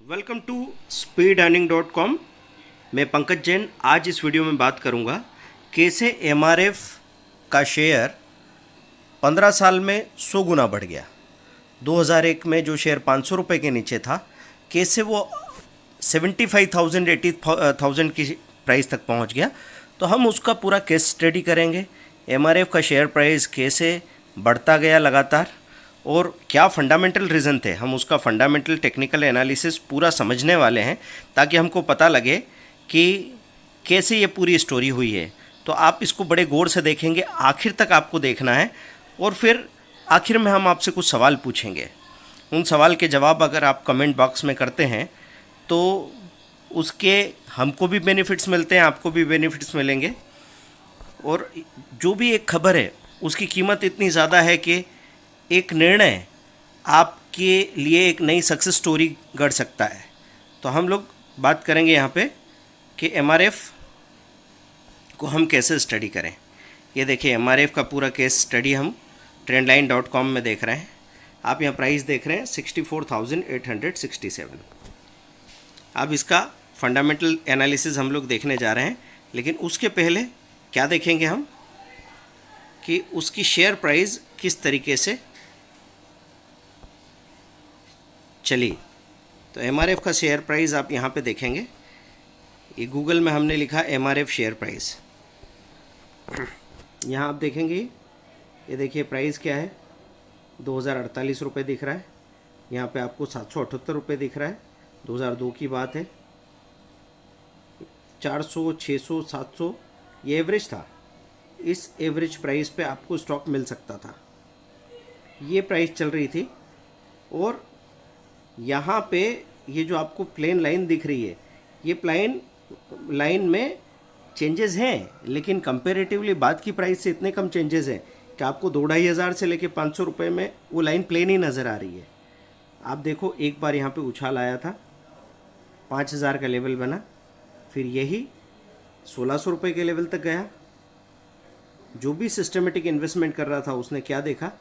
Welcome to speedearning.com। मैं पंकज जैन। आज इस वीडियो में बात करूंगा कैसे एमआरएफ का शेयर 15 साल में 100 गुना बढ़ गया। 2001 में जो शेयर 500 रुपये के नीचे था, कैसे वो 75,000 80,000 की प्राइस तक पहुंच गया। तो हम उसका पूरा केस स्टडी करेंगे। एमआरएफ का शेयर प्राइस कैसे बढ़ता गया लगातार और क्या फंडामेंटल रीज़न थे, हम उसका फंडामेंटल टेक्निकल एनालिसिस पूरा समझने वाले हैं ताकि हमको पता लगे कि कैसे ये पूरी स्टोरी हुई है। तो आप इसको बड़े गौर से देखेंगे, आखिर तक आपको देखना है और फिर आखिर में हम आपसे कुछ सवाल पूछेंगे। उन सवाल के जवाब अगर आप कमेंट बॉक्स में करते हैं तो उसके हमको भी बेनिफिट्स मिलते हैं, आपको भी बेनिफिट्स मिलेंगे। और जो भी एक खबर है उसकी कीमत इतनी ज़्यादा है कि एक निर्णय आपके लिए एक नई सक्सेस स्टोरी गढ़ सकता है। तो हम लोग बात करेंगे यहाँ पे कि एमआरएफ को हम कैसे स्टडी करें। ये देखिए एमआरएफ का पूरा केस स्टडी हम trendline.com में देख रहे हैं। आप यहाँ प्राइस देख रहे हैं 64,867। अब इसका फंडामेंटल एनालिसिस हम लोग देखने जा रहे हैं, लेकिन उसके पहले क्या देखेंगे हम कि उसकी शेयर प्राइस किस तरीके से चली। तो एमआरएफ का शेयर प्राइस आप यहाँ पे देखेंगे, ये गूगल में हमने लिखा एमआरएफ शेयर प्राइस। यहाँ आप देखेंगे, ये देखिए प्राइस क्या है, 2048 रुपये दिख रहा है। यहाँ पे आपको 778 रुपये दिख रहा है। 2002 की बात है। 400, 600, 700 ये एवरेज था। इस एवरेज प्राइस पे आपको स्टॉक मिल सकता था। ये प्राइस चल रही थी और यहाँ पे ये जो आपको प्लेन लाइन दिख रही है, ये प्लेन लाइन में चेंजेस हैं, लेकिन कंपैरेटिवली बाद की प्राइस से इतने कम चेंजेस हैं कि आपको 2-2,500 से लेके 500 रुपये में वो लाइन प्लेन ही नज़र आ रही है। आप देखो एक बार यहाँ पे उछाल आया था, 5,000 का लेवल बना, फिर यही 1,600 रुपये के लेवल तक गया। जो भी सिस्टमेटिक इन्वेस्टमेंट कर रहा था उसने क्या देखा,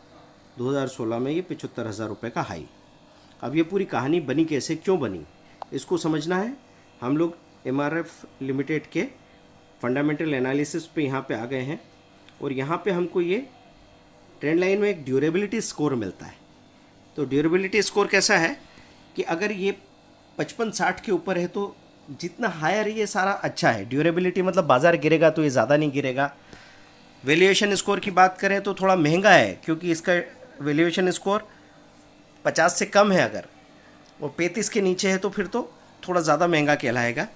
2016 में ये 75,000 रुपये का हाई। अब ये पूरी कहानी बनी कैसे, क्यों बनी, इसको समझना है। हम लोग एमआरएफ लिमिटेड के फंडामेंटल एनालिसिस पे यहाँ पे आ गए हैं और यहाँ पे हमको ये ट्रेंड लाइन में एक ड्यूरेबिलिटी स्कोर मिलता है। तो ड्यूरेबिलिटी स्कोर कैसा है कि अगर ये 55-60 के ऊपर है तो जितना हायर ये सारा अच्छा है। ड्यूरेबिलिटी मतलब बाज़ार गिरेगा तो ये ज़्यादा नहीं गिरेगा। वैल्यूएशन स्कोर की बात करें तो थोड़ा महंगा है, क्योंकि इसका वैल्यूएशन स्कोर 50 से कम है अगर, और 35 के नीचे है तो फिर तो थोड़ा ज़्यादा महंगा कहलाएगा।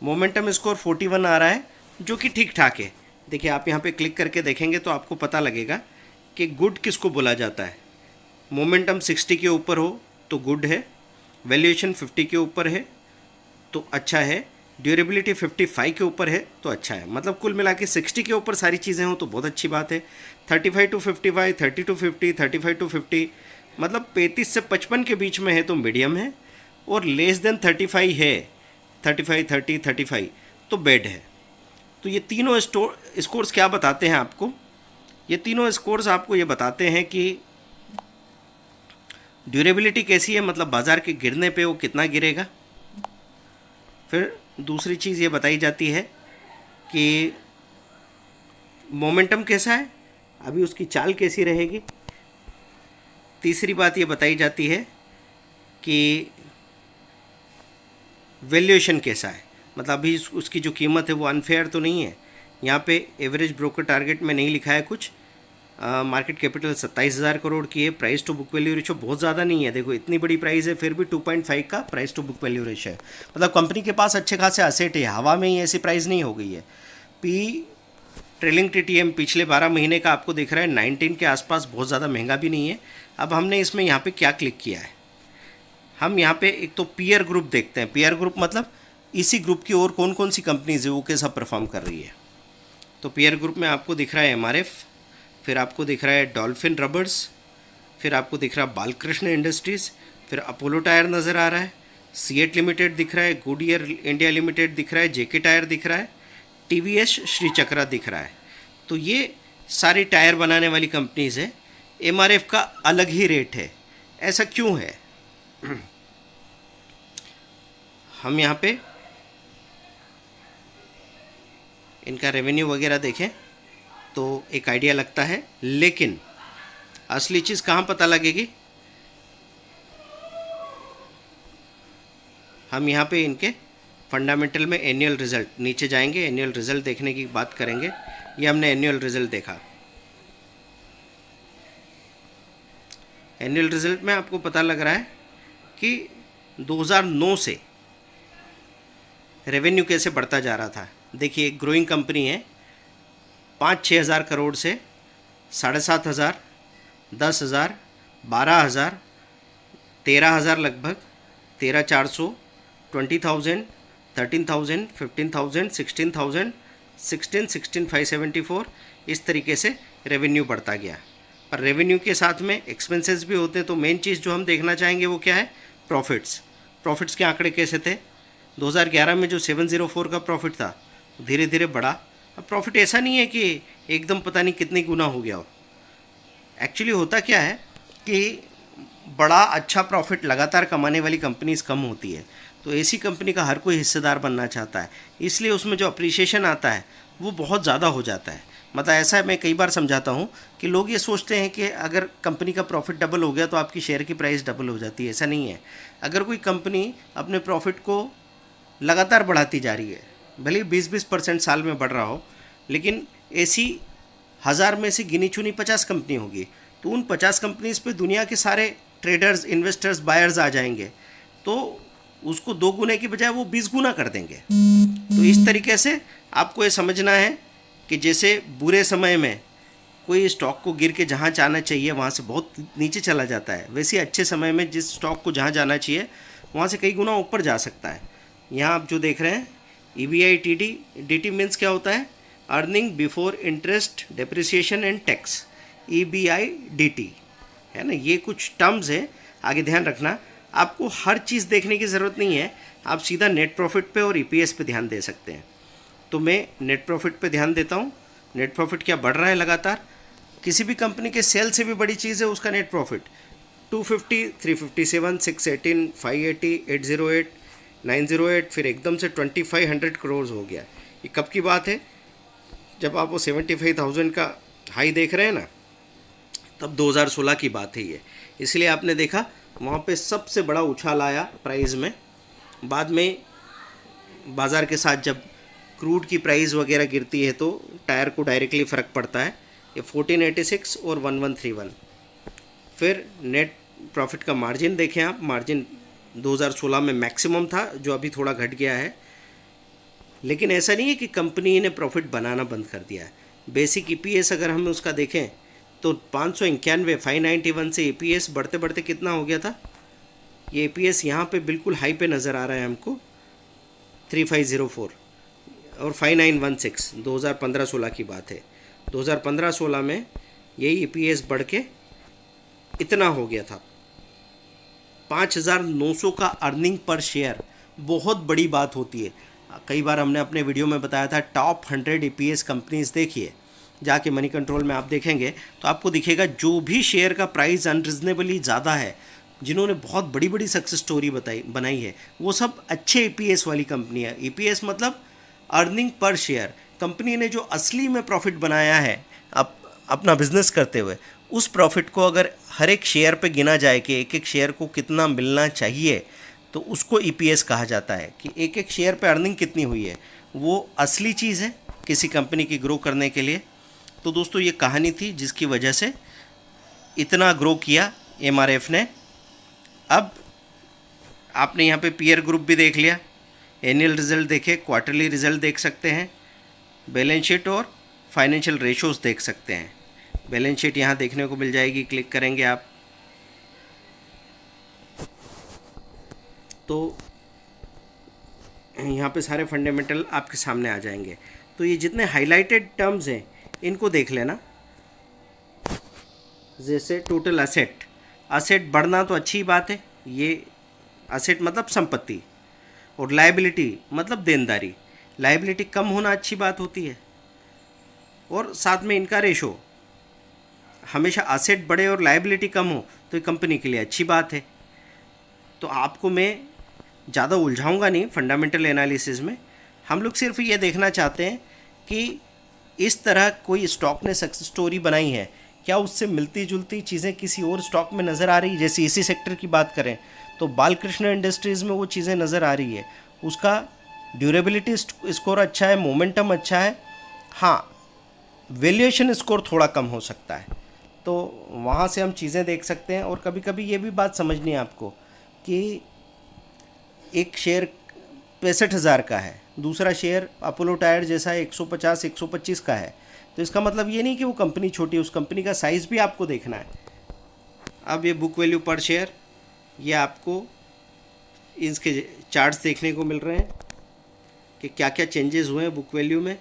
मोमेंटम स्कोर 41 आ रहा है, जो कि ठीक ठाक है। देखिए आप यहाँ पे क्लिक करके देखेंगे तो आपको पता लगेगा कि गुड किसको बोला जाता है। मोमेंटम 60 के ऊपर हो तो गुड है, वैल्यूएशन 50 के ऊपर है तो अच्छा है, ड्यूरेबिलिटी 55 के ऊपर है तो अच्छा है। मतलब कुल मिला के 60 के ऊपर सारी चीज़ें हों तो बहुत अच्छी बात है। 35 to 55, 30 to 50, 35 to 50, मतलब 35 से 55 के बीच में है तो मीडियम है, और लेस देन 35 है, 35, 30, 35 तो बेड है। तो ये तीनों स्कोर्स क्या बताते हैं आपको, ये तीनों स्कोर्स आपको ये बताते हैं कि ड्यूरेबिलिटी कैसी है, मतलब बाज़ार के गिरने पे वो कितना गिरेगा। फिर दूसरी चीज़ ये बताई जाती है कि मोमेंटम कैसा है, अभी उसकी चाल कैसी रहेगी। तीसरी बात ये बताई जाती है कि वैल्यूएशन कैसा है, मतलब अभी उसकी जो कीमत है वो अनफेयर तो नहीं है। यहाँ पे एवरेज ब्रोकर टारगेट में नहीं लिखा है कुछ। मार्केट कैपिटल 27,000 करोड़ की है। Price to book value ratio बहुत ज़्यादा नहीं है। देखो इतनी बड़ी प्राइस है फिर भी 2.5 का price to book value ratio है, मतलब कंपनी के पास अच्छे खासे असेट है। हवा में ही ऐसी प्राइस नहीं हो गई है। पी ट्रेलिंग टीटीएम पिछले 12 महीने का आपको दिख रहा है 19 के आसपास, बहुत ज़्यादा महंगा भी नहीं है। अब हमने इसमें यहाँ पे क्या क्लिक किया है, हम यहाँ पे एक तो पीयर ग्रुप देखते हैं। पीयर ग्रुप मतलब इसी ग्रुप की और कौन कौन सी कंपनीज है वो कैसा परफॉर्म कर रही है। तो पीयर ग्रुप में आपको दिख रहा है एमआरएफ, फिर आपको दिख रहा है डॉल्फिन रबर्स, फिर आपको दिख रहा है बालकृष्ण इंडस्ट्रीज़, फिर अपोलो टायर नज़र आ रहा है, सीएट लिमिटेड दिख रहा है, गुडियर इंडिया लिमिटेड दिख रहा है, जेके टायर दिख रहा है, टीवीएस श्री चक्रा दिख रहा है। तो ये सारी टायर बनाने वाली कंपनीज़ है। एमआरएफ का अलग ही रेट है। ऐसा क्यों है? हम यहाँ पे इनका रेवेन्यू वगैरह देखें तो एक आइडिया लगता है, लेकिन असली चीज़ कहाँ पता लगेगी? हम यहाँ पे इनके फंडामेंटल में एनुअल रिज़ल्ट नीचे जाएंगे, एनुअल रिज़ल्ट देखने की बात करेंगे। ये हमने एनुअल रिज़ल्ट देखा। एनुअल रिज़ल्ट में आपको पता लग रहा है कि 2009 से रेवेन्यू कैसे बढ़ता जा रहा था। देखिए, एक ग्रोइंग कंपनी है, 5-6 हज़ार करोड़ से 7,500, 10,000, 12,000, 13,000 लगभग, 13,400, 20,000, 13,000, 15,000, 16,000, 16,574, इस तरीके से रेवेन्यू बढ़ता गया। पर रेवेन्यू के साथ में एक्सपेंसेस भी होते हैं, तो मेन चीज़ जो हम देखना चाहेंगे वो क्या है? प्रॉफिट्स। प्रॉफिट्स के आंकड़े कैसे थे? 2011 में जो 704 का प्रॉफिट था धीरे धीरे बढ़ा। अब प्रॉफिट ऐसा नहीं है कि एकदम पता नहीं कितनी गुना हो गया हो। एक्चुअली होता क्या है कि बड़ा अच्छा प्रॉफिट लगातार कमाने वाली कंपनीज कम होती है, तो ऐसी कंपनी का हर कोई हिस्सेदार बनना चाहता है, इसलिए उसमें जो अप्रिसिएशन आता है वो बहुत ज़्यादा हो जाता है। मतलब ऐसा है, मैं कई बार समझाता हूँ कि लोग ये सोचते हैं कि अगर कंपनी का प्रॉफिट डबल हो गया तो आपकी शेयर की प्राइस डबल हो जाती है। ऐसा नहीं है। अगर कोई कंपनी अपने प्रॉफिट को लगातार बढ़ाती जा रही है, भले 20-20% साल में बढ़ रहा हो, लेकिन ऐसी 1000 में से गिनी चुनी 50 कंपनी होगी, तो उन 50 कंपनीज पे दुनिया के सारे ट्रेडर्स, इन्वेस्टर्स, बायर्स आ जाएंगे, तो उसको 2 गुने की बजाय वो 20 गुना कर देंगे। तो इस तरीके से आपको ये समझना है कि जैसे बुरे समय में कोई स्टॉक को गिर के जहाँ जाना चाहिए वहाँ से बहुत नीचे चला जाता है, वैसे अच्छे समय में जिस स्टॉक को जहाँ जाना चाहिए वहाँ से कई गुना ऊपर जा सकता है। यहाँ आप जो देख रहे हैं EBITD, DT मीन्स क्या होता है? Earning before interest, depreciation and tax, EBIDT है ना। ये कुछ टर्म्स है, आगे ध्यान रखना। आपको हर चीज़ देखने की ज़रूरत नहीं है, आप सीधा नेट प्रॉफिट पे और EPS पे ध्यान दे सकते हैं। तो मैं नेट प्रॉफिट पे ध्यान देता हूँ। नेट प्रॉफिट क्या बढ़ रहा है लगातार? किसी भी कंपनी के सेल से भी बड़ी चीज़ है उसका नेट प्रॉफिट। 250, 357, 618, 580, 808, 908, फिर एकदम से 2500 करोड़ हो गया। ये कब की बात है? जब आप वो 75,000 का हाई देख रहे हैं ना, तब 2016 की बात है ये। इसलिए आपने देखा वहाँ पे सबसे बड़ा उछाल आया प्राइस में। बाद में बाज़ार के साथ जब क्रूड की प्राइस वगैरह गिरती है तो टायर को डायरेक्टली फ़र्क पड़ता है। ये 1486 और 1131। फिर नेट प्रॉफिट का मार्जिन देखें आप, मार्जिन 2016 में मैक्सिमम था, जो अभी थोड़ा घट गया है। लेकिन ऐसा नहीं है कि कंपनी ने प्रॉफिट बनाना बंद कर दिया है। बेसिक EPS अगर हम उसका देखें तो 591, 591 से EPS बढ़ते बढ़ते कितना हो गया था? ये EPS यहाँ पे बिल्कुल हाई पे नज़र आ रहा है हमको, 3504 और 5916। 2015-16 की बात है। 2015-16 में यही EPS बढ़ के इतना हो गया था, 5,900 का अर्निंग पर शेयर। बहुत बड़ी बात होती है। कई बार हमने अपने वीडियो में बताया था, टॉप 100 EPS कंपनीज देखिए, जाके मनी कंट्रोल में आप देखेंगे तो आपको दिखेगा जो भी शेयर का प्राइस अनरिजनेबली ज़्यादा है, जिन्होंने बहुत बड़ी बड़ी सक्सेस स्टोरी बनाई है, वो सब अच्छे EPS वाली कंपनी है। EPS मतलब अर्निंग पर शेयर। कंपनी ने जो असली में प्रॉफिट बनाया है अपना बिजनेस करते हुए, उस प्रॉफिट को अगर हर एक शेयर पे गिना जाए कि एक एक शेयर को कितना मिलना चाहिए, तो उसको EPS कहा जाता है कि एक एक शेयर पे अर्निंग कितनी हुई है। वो असली चीज़ है किसी कंपनी की ग्रो करने के लिए। तो दोस्तों, ये कहानी थी जिसकी वजह से इतना ग्रो किया MRF ने। अब आपने यहाँ पे पीयर ग्रुप भी देख लिया, एनुअल रिजल्ट देखे, क्वार्टरली रिजल्ट देख सकते हैं, बैलेंस शीट और फाइनेंशियल रेशोज़ देख सकते हैं। बैलेंस शीट यहाँ देखने को मिल जाएगी, क्लिक करेंगे आप तो यहाँ पे सारे फंडामेंटल आपके सामने आ जाएंगे। तो ये जितने हाईलाइटेड टर्म्स हैं इनको देख लेना। जैसे टोटल असेट बढ़ना तो अच्छी बात है, ये असेट मतलब संपत्ति, और लायबिलिटी मतलब देनदारी। लायबिलिटी कम होना अच्छी बात होती है, और साथ में इनका रेशो। हमेशा असेट बढ़े और लायबिलिटी कम हो तो ये कंपनी के लिए अच्छी बात है। तो आपको मैं ज़्यादा उलझाऊंगा नहीं फंडामेंटल एनालिसिस में। हम लोग सिर्फ ये देखना चाहते हैं कि इस तरह कोई स्टॉक ने सक्सेस स्टोरी बनाई है, क्या उससे मिलती जुलती चीज़ें किसी और स्टॉक में नज़र आ रही है। जैसे इसी सेक्टर की बात करें तो बालकृष्ण इंडस्ट्रीज़ में वो चीज़ें नज़र आ रही है, उसका ड्यूरेबिलिटी स्कोर अच्छा है, मोमेंटम अच्छा है। हाँ, वैल्यूएशन स्कोर थोड़ा कम हो सकता है, तो वहाँ से हम चीज़ें देख सकते हैं। और कभी कभी ये भी बात समझनी है आपको कि एक शेयर 65,000 का है, दूसरा शेयर अपोलो टायर जैसा 150 125 का है, तो इसका मतलब ये नहीं कि वो कंपनी छोटी है, उस कंपनी का साइज़ भी आपको देखना है। अब ये बुक वैल्यू पर शेयर, ये आपको इसके चार्ट्स देखने को मिल रहे हैं कि क्या क्या चेंजेस हुए हैं बुक वैल्यू में।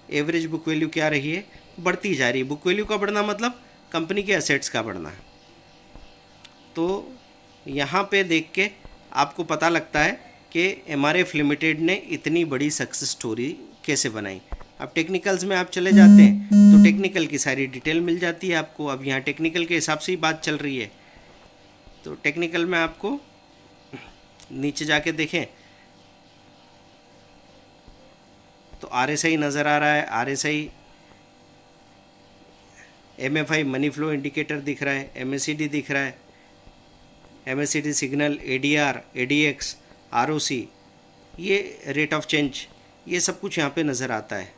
एवरेज बुक वैल्यू क्या रही है, बढ़ती जा रही है। बुक वैल्यू का बढ़ना मतलब कंपनी के एसेट्स का बढ़ना है। तो यहाँ पे देख के आपको पता लगता है कि एमआरएफ लिमिटेड ने इतनी बड़ी सक्सेस स्टोरी कैसे बनाई। अब टेक्निकल्स में आप चले जाते हैं तो टेक्निकल की सारी डिटेल मिल जाती है आपको। अब यहाँ टेक्निकल के हिसाब से ही बात चल रही है, तो टेक्निकल में आपको नीचे जाके देखें तो आरएसआई नज़र आ रहा है। RSI, MFI money flow indicator दिख रहा है, एमएससीडी दिख रहा है, MSCD signal, ADR, ADX, ROC, ये रेट ऑफ चेंज, ये सब कुछ यहाँ पे नज़र आता है।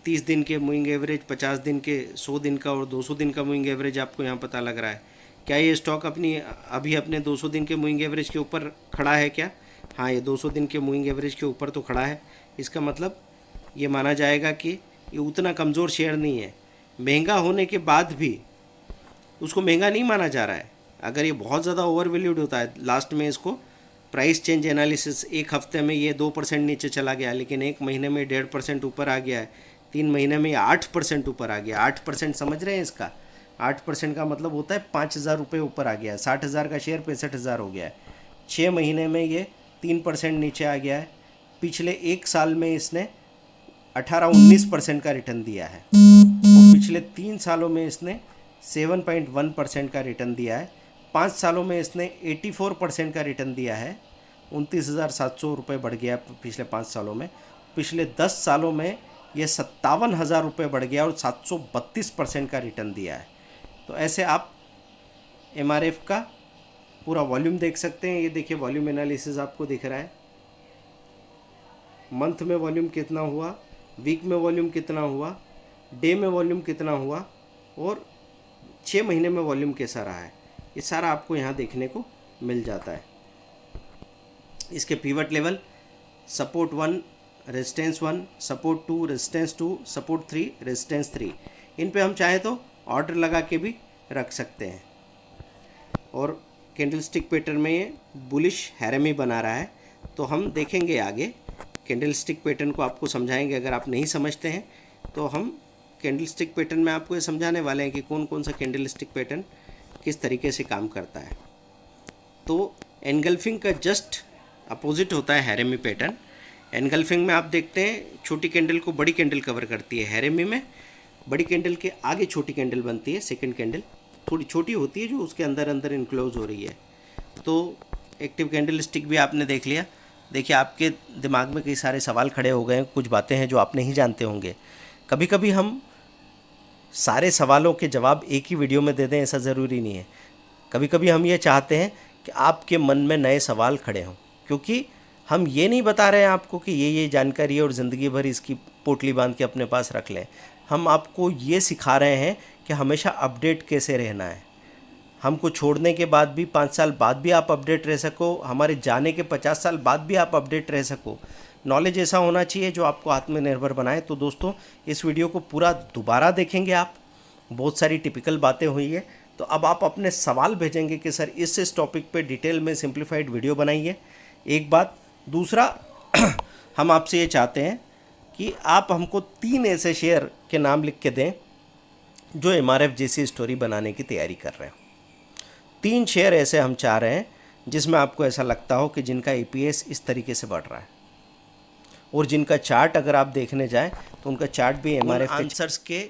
30 दिन के मूविंग एवरेज, 50 दिन के, 100 दिन का और 200 दिन का मूविंग एवरेज आपको यहाँ पता लग रहा है। क्या ये स्टॉक अभी अपने 200 दिन के मूविंग एवरेज के ऊपर खड़ा है क्या? हाँ, ये 200 दिन के मूविंग एवरेज के ऊपर तो खड़ा है। इसका मतलब ये माना जाएगा कि ये उतना कमज़ोर शेयर नहीं है। महंगा होने के बाद भी उसको महंगा नहीं माना जा रहा है। अगर ये बहुत ज़्यादा ओवर वैल्यूड होता है, लास्ट में इसको प्राइस चेंज एनालिसिस, एक हफ्ते में ये 2% नीचे चला गया, लेकिन एक महीने में 1.5% ऊपर आ गया है, 3 महीने में ये 8% ऊपर आ गया। 8% समझ रहे हैं इसका? 8% का मतलब होता है 5,000 रुपये ऊपर आ गया है। 60,000 का शेयर 65,000 हो गया है। 6 महीने में ये 3% नीचे आ गया है। पिछले एक साल में इसने 18-19% का रिटर्न दिया है, और पिछले 3 सालों में इसने 7.1% का रिटर्न दिया है। 5 सालों में इसने 84% का रिटर्न दिया है। 29,700 रुपये बढ़ गया पिछले 5 सालों में। पिछले 10 सालों में यह 57,000 रुपये बढ़ गया और 732% का रिटर्न दिया है। तो ऐसे आप एमआरएफ का पूरा वॉल्यूम देख सकते हैं। ये देखिए वॉल्यूम एनालिसिस आपको दिख रहा है, मंथ में वॉल्यूम कितना हुआ, वीक में वॉल्यूम कितना हुआ, डे में वॉल्यूम कितना हुआ, और 6 महीने में वॉल्यूम कैसा रहा है। ये सारा आपको यहाँ देखने को मिल जाता है। इसके pivot level, support 1, resistance 1, support 2, resistance 2, support 3, resistance 3, इन पे हम चाहे तो ऑर्डर लगा के भी रख सकते हैं। और कैंडलस्टिक पैटर्न में ये बुलिश हैरमी बना रहा है, तो हम देखेंगे आगे कैंडलस्टिक पैटर्न को आपको समझाएंगे। अगर आप नहीं समझते हैं तो हम कैंडलस्टिक पैटर्न में आपको ये समझाने वाले हैं कि कौन कौन सा कैंडलस्टिक पैटर्न किस तरीके से काम करता है। तो एनगल्फिंग का जस्ट अपोजिट होता है हैरेमी पैटर्न। एनगल्फिंग में आप देखते हैं छोटी कैंडल को बड़ी कैंडल कवर करती है, हैरेमी में बड़ी कैंडल के आगे छोटी कैंडल बनती है, सेकंड कैंडल थोड़ी छोटी होती है जो उसके अंदर अंदर इनक्लोज हो रही है। तो एक्टिव कैंडल स्टिक भी आपने देख लिया। देखिए आपके दिमाग में कई सारे सवाल खड़े हो गए हैं, कुछ बातें हैं जो आप नहीं जानते होंगे। कभी कभी हम सारे सवालों के जवाब एक ही वीडियो में दे दें, ऐसा ज़रूरी नहीं है। कभी कभी हम ये चाहते हैं कि आपके मन में नए सवाल खड़े हों, क्योंकि हम ये नहीं बता रहे हैं आपको कि ये जानकारी है और ज़िंदगी भर इसकी पोटली बांध के अपने पास रख लें। हम आपको ये सिखा रहे हैं कि हमेशा अपडेट कैसे रहना है। हमको छोड़ने के बाद भी 5 साल बाद भी आप अपडेट रह सको, हमारे जाने के 50 साल बाद भी आप अपडेट रह सको। नॉलेज ऐसा होना चाहिए जो आपको आत्मनिर्भर बनाए। तो दोस्तों इस वीडियो को पूरा दोबारा देखेंगे आप, बहुत सारी टिपिकल बातें हुई है। तो अब आप अपने सवाल भेजेंगे कि सर इस टॉपिक पे डिटेल में सिंप्लीफाइड वीडियो बनाइए। एक बात, दूसरा हम आपसे ये चाहते हैं कि आप हमको 3 ऐसे शेयर के नाम लिख के दें जो एमआरएफ जैसी स्टोरी बनाने की तैयारी कर रहे हैं। 3 शेयर ऐसे हम चाह रहे हैं जिसमें आपको ऐसा लगता हो कि जिनका ईपीएस इस तरीके से बढ़ रहा है, और जिनका चार्ट अगर आप देखने जाएं तो उनका चार्ट भी एमआरएफ के आंसर्स के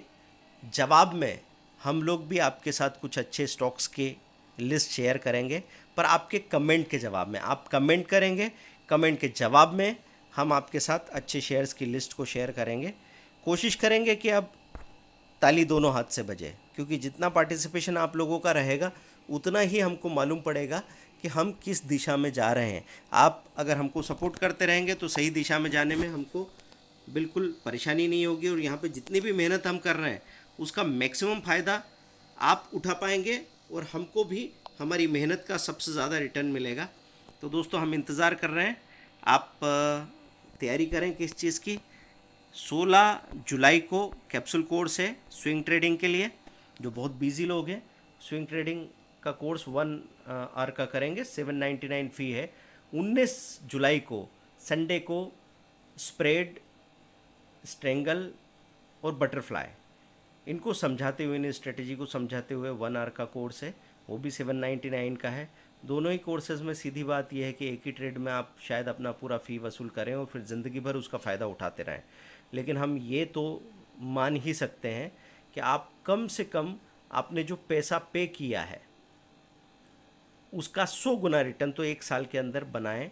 जवाब में हम लोग भी आपके साथ कुछ अच्छे स्टॉक्स की लिस्ट शेयर करेंगे। पर आपके कमेंट के जवाब में। आप कमेंट करेंगे, कमेंट के जवाब में हम आपके साथ अच्छे शेयर्स की लिस्ट को शेयर करेंगे। कोशिश करेंगे कि अब ताली दोनों हाथ से बजे, क्योंकि जितना पार्टिसिपेशन आप लोगों का रहेगा उतना ही हमको मालूम पड़ेगा कि हम किस दिशा में जा रहे हैं। आप अगर हमको सपोर्ट करते रहेंगे तो सही दिशा में जाने में हमको बिल्कुल परेशानी नहीं होगी, और यहाँ पे जितनी भी मेहनत हम कर रहे हैं उसका मैक्सिमम फ़ायदा आप उठा पाएंगे और हमको भी हमारी मेहनत का सबसे ज़्यादा रिटर्न मिलेगा। तो दोस्तों हम इंतज़ार कर रहे हैं, आप तैयारी करें किस चीज़ की। 16 जुलाई को कैप्सूल कोर्स है स्विंग ट्रेडिंग के लिए। जो बहुत बिजी लोग हैं, स्विंग ट्रेडिंग का कोर्स 1 आवर का करेंगे, 799 फ़ी है। 19 जुलाई को संडे को स्प्रेड, स्ट्रेंगल और बटरफ्लाई, इनको समझाते हुए, इन स्ट्रेटेजी को समझाते हुए 1 आवर का कोर्स है, वो भी 799 का है। दोनों ही कोर्सेज़ में सीधी बात यह है कि एक ही ट्रेड में आप शायद अपना पूरा फ़ी वसूल करें और फिर ज़िंदगी भर उसका फ़ायदा उठाते रहें। लेकिन हम ये तो मान ही सकते हैं कि आप कम से कम आपने जो पैसा पे किया है उसका 100 गुना रिटर्न तो 1 साल के अंदर बनाएं।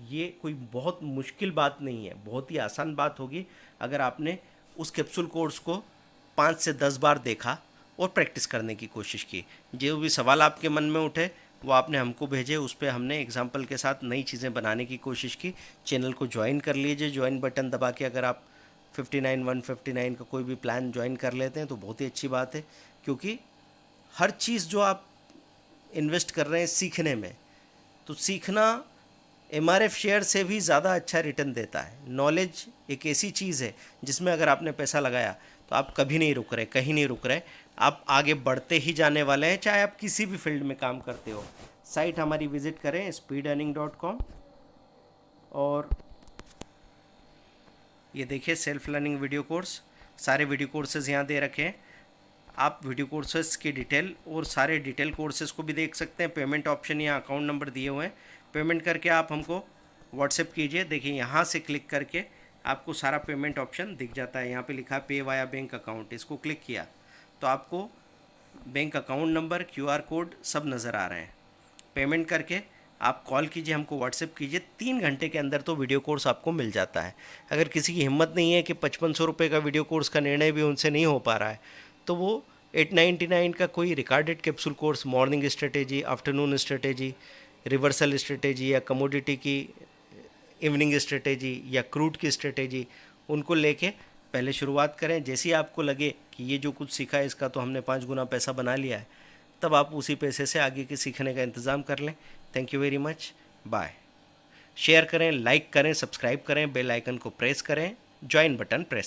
ये कोई बहुत मुश्किल बात नहीं है, बहुत ही आसान बात होगी अगर आपने उस कैप्सूल कोर्स को 5 से 10 बार देखा और प्रैक्टिस करने की कोशिश की। जो भी सवाल आपके मन में उठे वो आपने हमको भेजे, उस पर हमने एग्जाम्पल के साथ नई चीज़ें बनाने की कोशिश की। चैनल को ज्वाइन कर लीजिए, ज्वाइन बटन दबा के अगर आप 59 का कोई भी प्लान ज्वाइन कर लेते हैं तो बहुत ही अच्छी बात है, क्योंकि हर चीज़ जो आप इन्वेस्ट कर रहे हैं सीखने में, तो सीखना MRF शेयर से भी ज़्यादा अच्छा रिटर्न देता है। नॉलेज एक ऐसी चीज़ है जिसमें अगर आपने पैसा लगाया तो आप कभी नहीं रुक रहे, कहीं नहीं रुक रहे, आप आगे बढ़ते ही जाने वाले हैं, चाहे आप किसी भी फील्ड में काम करते हो। साइट हमारी विज़िट करें speedearning.com, और ये देखिए सेल्फ लर्निंग वीडियो कोर्स, सारे वीडियो कोर्सेज़ यहाँ दे रखे हैं। आप वीडियो कोर्सेज़ की डिटेल और सारे डिटेल कोर्सेज़ को भी देख सकते हैं। पेमेंट ऑप्शन यहाँ अकाउंट नंबर दिए हुए हैं, पेमेंट करके आप हमको व्हाट्सएप कीजिए। देखिए यहाँ से क्लिक करके आपको सारा पेमेंट ऑप्शन दिख जाता है। यहाँ पे लिखा है पे वाया बैंक अकाउंट, इसको क्लिक किया तो आपको bank account number, QR code सब नज़र आ रहे हैं। पेमेंट करके आप कॉल कीजिए, हमको व्हाट्सएप कीजिए, 3 घंटे के अंदर तो वीडियो कोर्स आपको मिल जाता है। अगर किसी की हिम्मत नहीं है कि 5500 रुपये का वीडियो कोर्स का निर्णय भी उनसे नहीं हो पा रहा है, तो वो 899 का कोई recorded capsule course, morning strategy, afternoon strategy, reversal strategy, या कमोडिटी की इवनिंग स्ट्रेटेजी, या क्रूड की स्ट्रेटेजी, उनको लेके पहले शुरुआत करें। जैसे ही आपको लगे कि ये जो कुछ सीखा है इसका तो हमने 5 गुना पैसा बना लिया है, तब आप उसी पैसे से आगे के सीखने का इंतज़ाम कर लें। Thank you very much, bye. Share करें, लाइक करें, सब्सक्राइब करें, बेल आइकन को प्रेस करें, ज्वाइन बटन प्रेस करें।